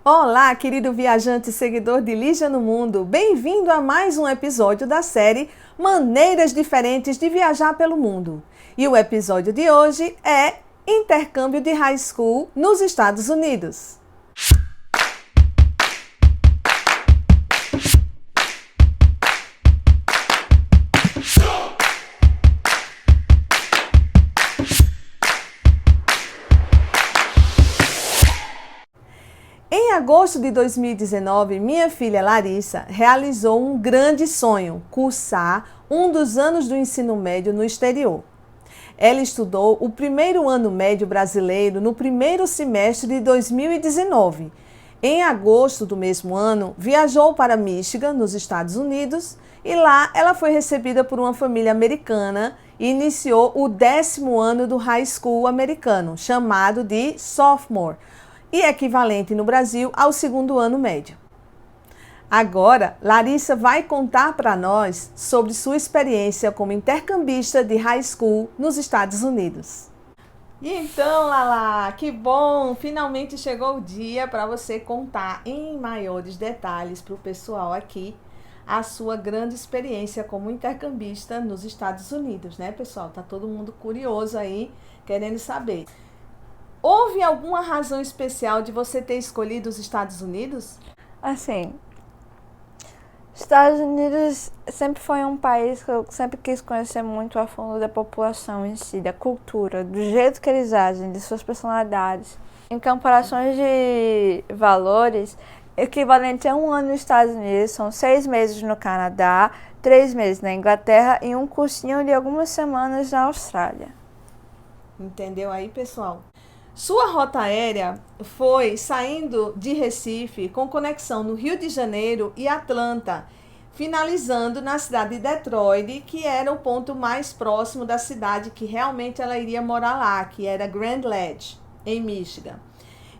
Olá, querido viajante e seguidor de Lígia no Mundo. Bem-vindo a mais um episódio da série Maneiras Diferentes de Viajar pelo Mundo. E o episódio de hoje é Intercâmbio de High School nos Estados Unidos. Em agosto de 2019, minha filha Larissa realizou um grande sonho, cursar um dos anos do ensino médio no exterior. Ela estudou o primeiro ano médio brasileiro no primeiro semestre de 2019. Em agosto do mesmo ano, viajou para Michigan, nos Estados Unidos, e lá ela foi recebida por uma família americana e iniciou o 10º ano do high school americano, chamado de sophomore, e equivalente no Brasil ao segundo ano médio. Agora, Larissa vai contar para nós sobre sua experiência como intercambista de high school nos Estados Unidos. E então, Lala, que bom! Finalmente chegou o dia para você contar em maiores detalhes para o pessoal aqui a sua grande experiência como intercambista nos Estados Unidos, né, pessoal? Tá todo mundo curioso aí, querendo saber. Houve alguma razão especial de você ter escolhido os Estados Unidos? Assim, Estados Unidos sempre foi um país que eu sempre quis conhecer muito a fundo da população em si, da cultura, do jeito que eles agem, de suas personalidades. Em comparações de valores, equivalente a um ano nos Estados Unidos, são 6 meses no Canadá, 3 meses na Inglaterra e um cursinho de algumas semanas na Austrália. Entendeu aí, pessoal? Sua rota aérea foi saindo de Recife com conexão no Rio de Janeiro e Atlanta, finalizando na cidade de Detroit, que era o ponto mais próximo da cidade que realmente ela iria morar lá, que era Grand Ledge, em Michigan.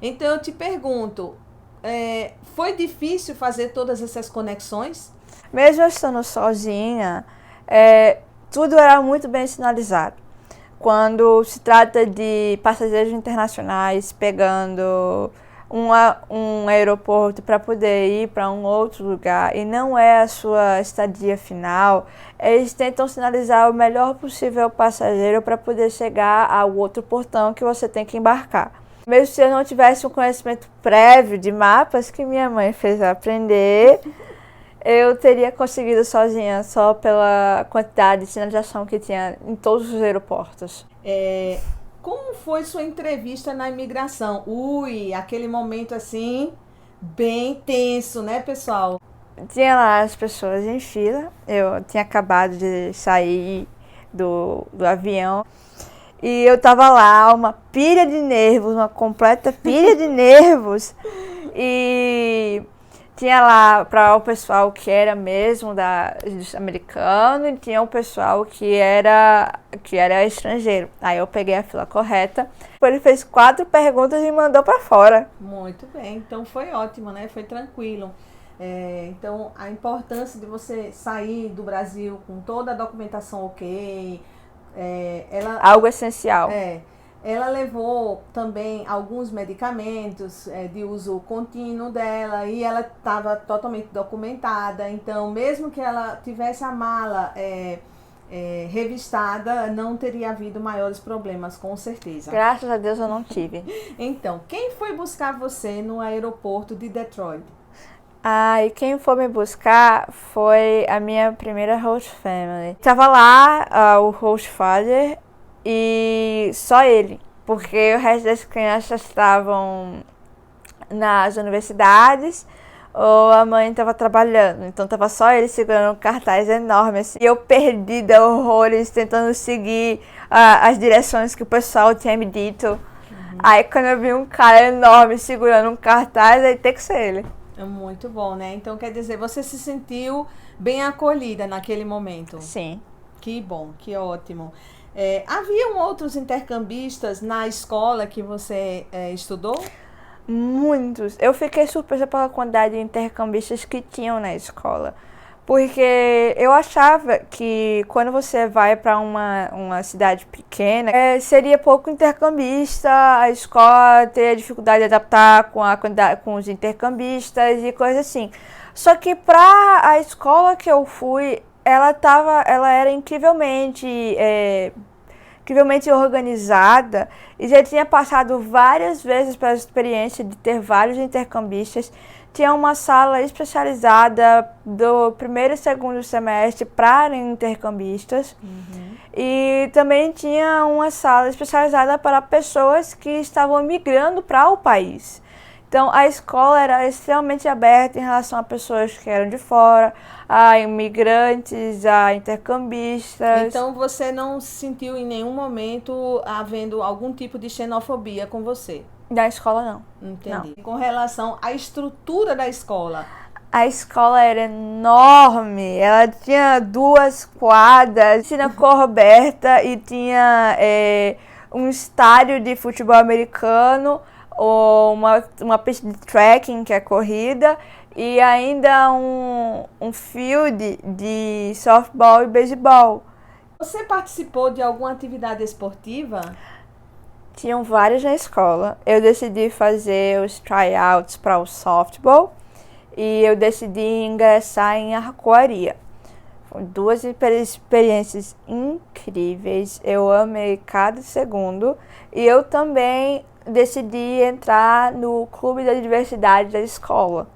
Então eu te pergunto, foi difícil fazer todas essas conexões? Mesmo eu estando sozinha, tudo era muito bem sinalizado. Quando se trata de passageiros internacionais pegando um aeroporto para poder ir para um outro lugar e não é a sua estadia final, eles tentam sinalizar o melhor possível ao passageiro para poder chegar ao outro portão que você tem que embarcar. Mesmo se eu não tivesse um conhecimento prévio de mapas que minha mãe fez eu aprender, eu teria conseguido sozinha, só pela quantidade de sinalização que tinha em todos os aeroportos. Como foi sua entrevista na imigração? Aquele momento assim, bem tenso, né, pessoal? Tinha lá as pessoas em fila, eu tinha acabado de sair do avião e eu tava lá, uma pilha de nervos, uma completa pilha de nervos. E tinha lá para o pessoal que era mesmo americano e tinha o pessoal que era estrangeiro. Aí eu peguei a fila correta. Ele fez 4 perguntas e me mandou para fora. Muito bem, então foi ótimo, né? Foi tranquilo. Então a importância de você sair do Brasil com toda a documentação ok. Algo essencial. Ela levou também alguns medicamentos de uso contínuo dela e ela estava totalmente documentada. Então, mesmo que ela tivesse a mala revistada, não teria havido maiores problemas, com certeza. Graças a Deus eu não tive. Então, quem foi buscar você no aeroporto de Detroit? E quem foi me buscar foi a minha primeira host family. Tava lá o host father e só ele, porque o resto das crianças estavam nas universidades ou a mãe estava trabalhando, então tava só ele segurando um cartaz enorme assim. E eu perdida, horrores, tentando seguir as direções que o pessoal tinha me dito. Aí quando eu vi um cara enorme segurando um cartaz, aí tem que ser ele. É muito bom, né? Então quer dizer, você se sentiu bem acolhida naquele momento? Sim. Que bom, que ótimo. Haviam outros intercambistas na escola que você estudou? Muitos. Eu fiquei surpresa pela quantidade de intercambistas que tinham na escola. Porque eu achava que quando você vai para uma cidade pequena, seria pouco intercambista, a escola teria dificuldade de adaptar com a quantidade, com os intercambistas e coisas assim. Só que para a escola que eu fui, ela era incrivelmente organizada e já tinha passado várias vezes pela experiência de ter vários intercambistas. Tinha uma sala especializada do primeiro e segundo semestre para intercambistas. E também tinha uma sala especializada para pessoas que estavam migrando para o país. Então, a escola era extremamente aberta em relação a pessoas que eram de fora, a imigrantes, a intercambistas. Então, você não sentiu em nenhum momento havendo algum tipo de xenofobia com você? Da escola, não. Entendi. Não. Com relação à estrutura da escola? A escola era enorme, ela tinha 2 quadras, piscina coberta e tinha um estádio de futebol americano, ou uma pista de trekking, que é corrida, e ainda um field de softball e beisebol. Você participou de alguma atividade esportiva? Tinham várias na escola. Eu decidi fazer os tryouts para o softball e eu decidi ingressar em arcoaria. Foram 2 experiências incríveis. Eu amei cada segundo. E eu também decidi entrar no clube da diversidade da escola.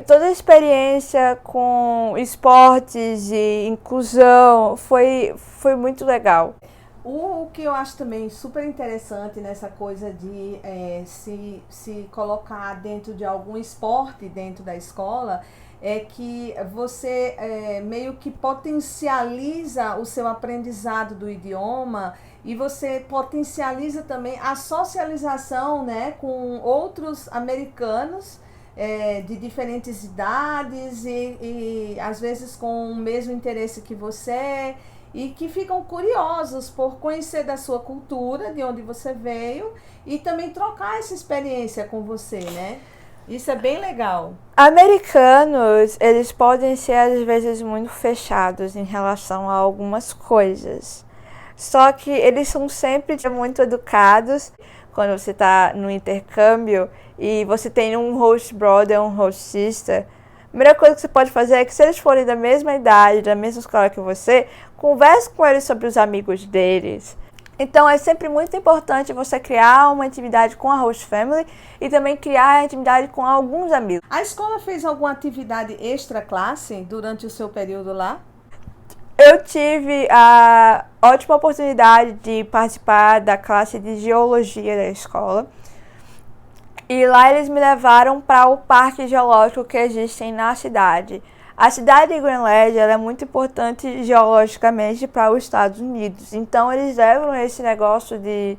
Toda a experiência com esportes e inclusão foi muito legal. O que eu acho também super interessante nessa coisa de se colocar dentro de algum esporte dentro da escola é que você meio que potencializa o seu aprendizado do idioma e você potencializa também a socialização, né, com outros americanos de diferentes idades e às vezes com o mesmo interesse que você. E que ficam curiosos por conhecer da sua cultura, de onde você veio, e também trocar essa experiência com você, né? Isso é bem legal. Americanos, eles podem ser às vezes muito fechados em relação a algumas coisas. Só que eles são sempre muito educados. Quando você está no intercâmbio e você tem um host brother, um host sister, a primeira coisa que você pode fazer é que se eles forem da mesma idade, da mesma escola que você, converse com eles sobre os amigos deles. Então é sempre muito importante você criar uma intimidade com a host family e também criar a intimidade com alguns amigos. A escola fez alguma atividade extra classe durante o seu período lá? Eu tive a ótima oportunidade de participar da classe de geologia da escola. E lá eles me levaram para o parque geológico que existe na cidade. A cidade de Greenland ela é muito importante geologicamente para os Estados Unidos. Então eles levam esse negócio de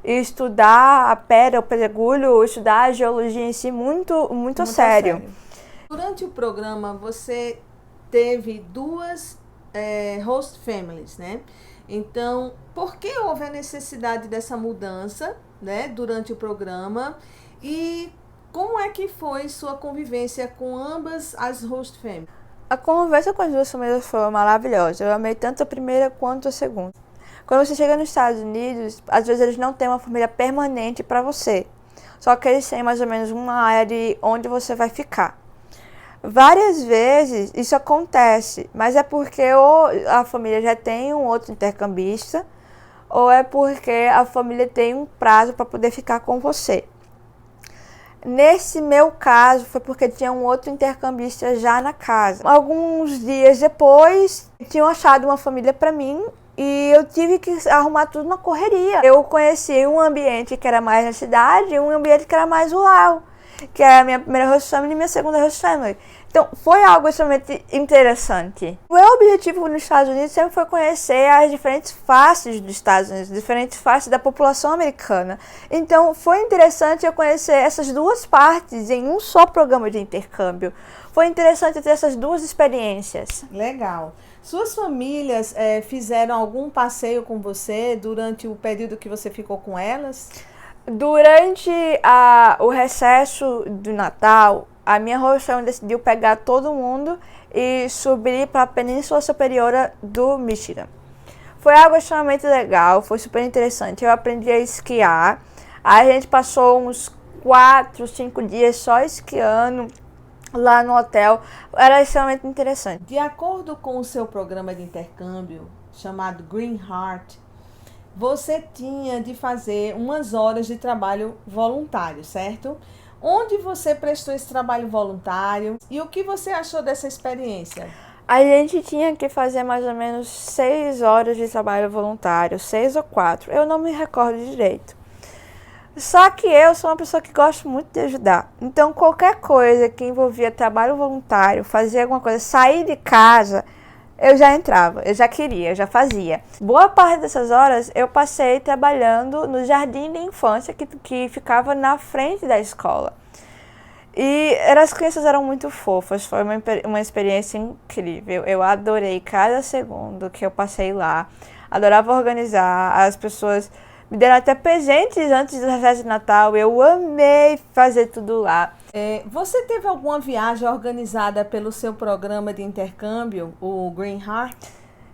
estudar a pedra, o pedregulho, estudar a geologia em si muito a sério. Durante o programa você teve 2 host families, né? Então, por que houve a necessidade dessa mudança, né, durante o programa? E como é que foi sua convivência com ambas as host families? A conversa com as 2 famílias foi maravilhosa. Eu amei tanto a primeira quanto a segunda. Quando você chega nos Estados Unidos, às vezes eles não têm uma família permanente para você. Só que eles têm mais ou menos uma área de onde você vai ficar. Várias vezes isso acontece, mas é porque ou a família já tem um outro intercambista, ou é porque a família tem um prazo para poder ficar com você. Nesse meu caso, foi porque tinha um outro intercambista já na casa. Alguns dias depois, tinham achado uma família para mim e eu tive que arrumar tudo na correria. Eu conheci um ambiente que era mais na cidade e um ambiente que era mais rural, que é a minha primeira host family e minha segunda host family. Então, foi algo extremamente interessante. O meu objetivo nos Estados Unidos sempre foi conhecer as diferentes faces dos Estados Unidos, diferentes faces da população americana. Então, foi interessante eu conhecer essas 2 partes em um só programa de intercâmbio. Foi interessante ter essas 2 experiências. Legal. Suas famílias fizeram algum passeio com você durante o período que você ficou com elas? Durante o recesso do Natal, a minha host decidiu pegar todo mundo e subir para a Península Superior do Michigan. Foi algo extremamente legal, foi super interessante. Eu aprendi a esquiar. Aí a gente passou uns 4, 5 dias só esquiando lá no hotel. Era extremamente interessante. De acordo com o seu programa de intercâmbio, chamado Green Heart, você tinha de fazer umas horas de trabalho voluntário, certo? Onde você prestou esse trabalho voluntário e o que você achou dessa experiência? A gente tinha que fazer mais ou menos 6 horas de trabalho voluntário, 6 ou 4, eu não me recordo direito. Só que eu sou uma pessoa que gosta muito de ajudar. Então, qualquer coisa que envolvia trabalho voluntário, fazer alguma coisa, sair de casa, eu já entrava, eu já queria, eu já fazia. Boa parte dessas horas eu passei trabalhando no jardim de infância que ficava na frente da escola. E as crianças eram muito fofas, foi uma experiência incrível. Eu adorei cada segundo que eu passei lá. Adorava organizar, as pessoas me deram até presentes antes da festa de Natal. Eu amei fazer tudo lá. Você teve alguma viagem organizada pelo seu programa de intercâmbio, o Green Heart?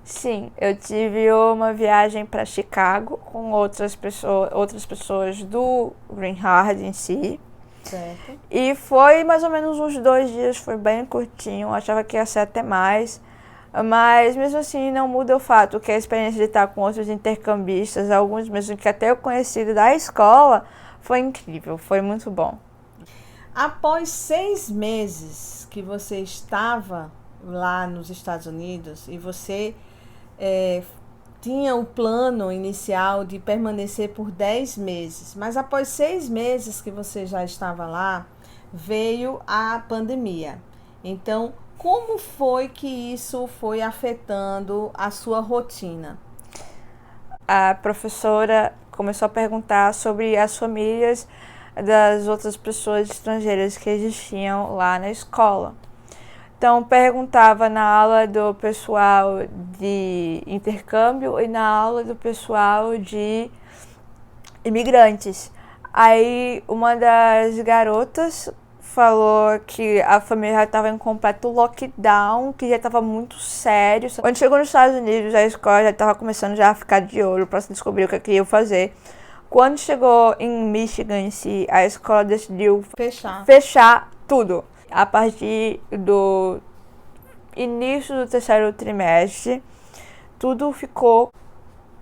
Sim, eu tive uma viagem para Chicago com outras pessoas do Green Heart em si. Certo. E foi mais ou menos uns 2 dias, foi bem curtinho, eu achava que ia ser até mais. Mas mesmo assim não muda o fato que a experiência de estar com outros intercambistas, alguns mesmo que até eu conheci da escola, foi incrível, foi muito bom. Após 6 meses que você estava lá nos Estados Unidos e você tinha o plano inicial de permanecer por 10 meses, mas após 6 meses que você já estava lá, veio a pandemia. Então, como foi que isso foi afetando a sua rotina? A professora começou a perguntar sobre as famílias das outras pessoas estrangeiras que existiam lá na escola. Então, perguntava na aula do pessoal de intercâmbio e na aula do pessoal de imigrantes. Aí, uma das garotas falou que a família já estava em completo lockdown, que já estava muito sério. Quando chegou nos Estados Unidos, a escola já estava começando já a ficar de olho para se descobrir o que ia fazer. Quando chegou em Michigan em si, a escola decidiu fechar tudo. A partir do início do 3º trimestre, tudo ficou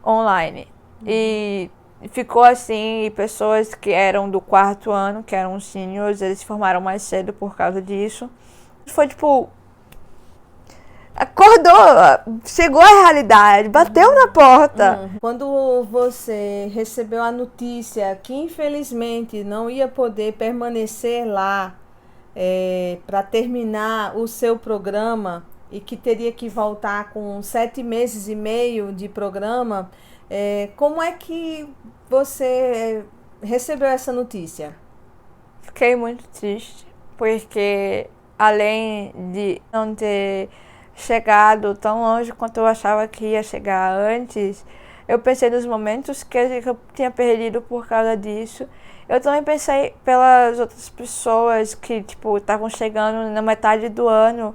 online. E ficou assim, e pessoas que eram do 4º ano, que eram seniors, eles se formaram mais cedo por causa disso. Foi tipo, acordou, chegou à realidade, bateu na porta. Quando você recebeu a notícia que infelizmente não ia poder permanecer lá para terminar o seu programa e que teria que voltar com 7 meses e meio de programa, como é que você recebeu essa notícia? Fiquei muito triste, porque além de não ter chegado tão longe quanto eu achava que ia chegar antes, eu pensei nos momentos que eu tinha perdido por causa disso. Eu também pensei pelas outras pessoas que, tipo, estavam chegando na metade do ano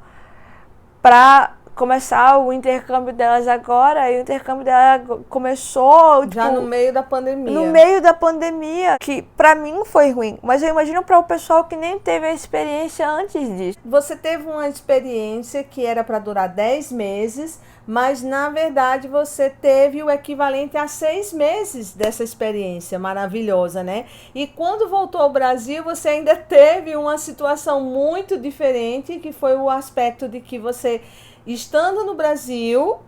para começar o intercâmbio delas agora, e o intercâmbio dela começou já tipo, no meio da pandemia. No meio da pandemia, que pra mim foi ruim, mas eu imagino para o pessoal que nem teve a experiência antes disso. Você teve uma experiência que era para durar 10 meses, mas na verdade você teve o equivalente a 6 meses dessa experiência maravilhosa, né? E quando voltou ao Brasil, você ainda teve uma situação muito diferente, que foi o aspecto de que você, estando no Brasil,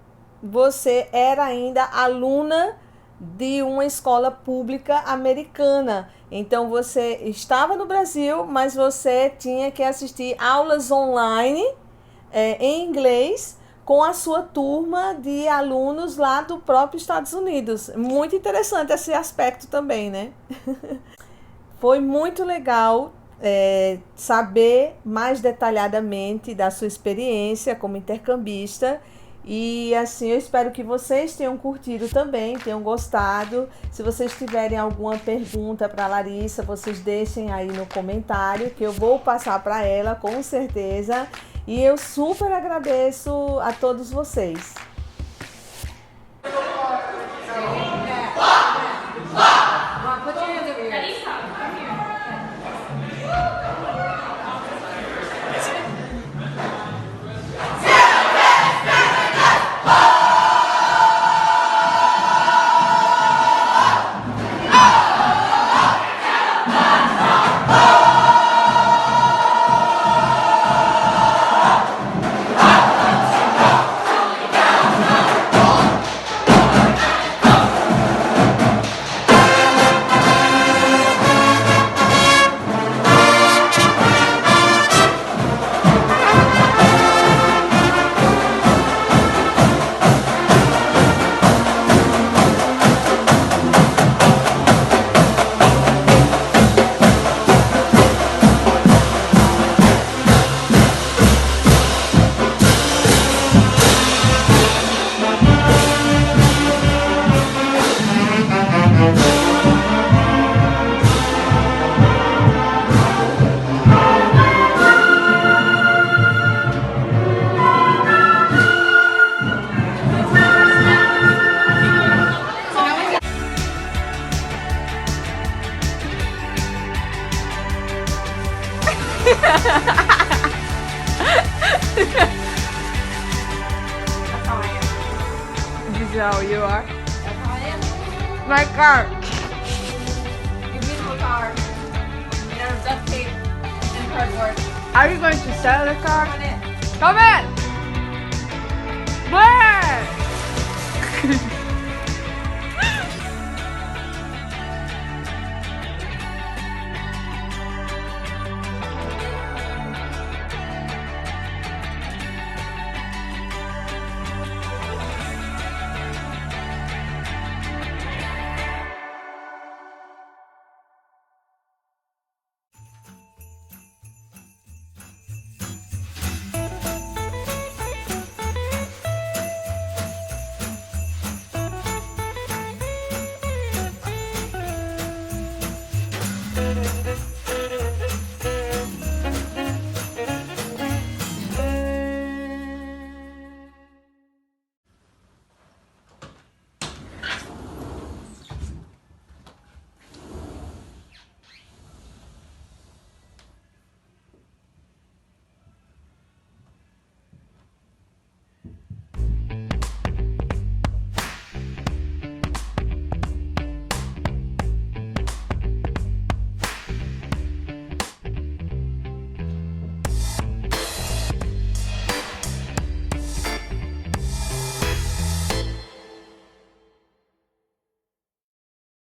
você era ainda aluna de uma escola pública americana. Então você estava no Brasil, mas você tinha que assistir aulas online em inglês com a sua turma de alunos lá do próprio Estados Unidos. Muito interessante esse aspecto também, né? Foi muito legal saber mais detalhadamente da sua experiência como intercambista E assim, eu espero que vocês tenham curtido também, tenham gostado. Se vocês tiverem alguma pergunta para Larissa, vocês deixem aí no comentário que eu vou passar para ela com certeza. E eu super agradeço a todos vocês. This is how you are. That's how I am. My car. Your beautiful car. Made out of duct tape and cardboard. Are you going to sell the car? Come on in. Come in! Where?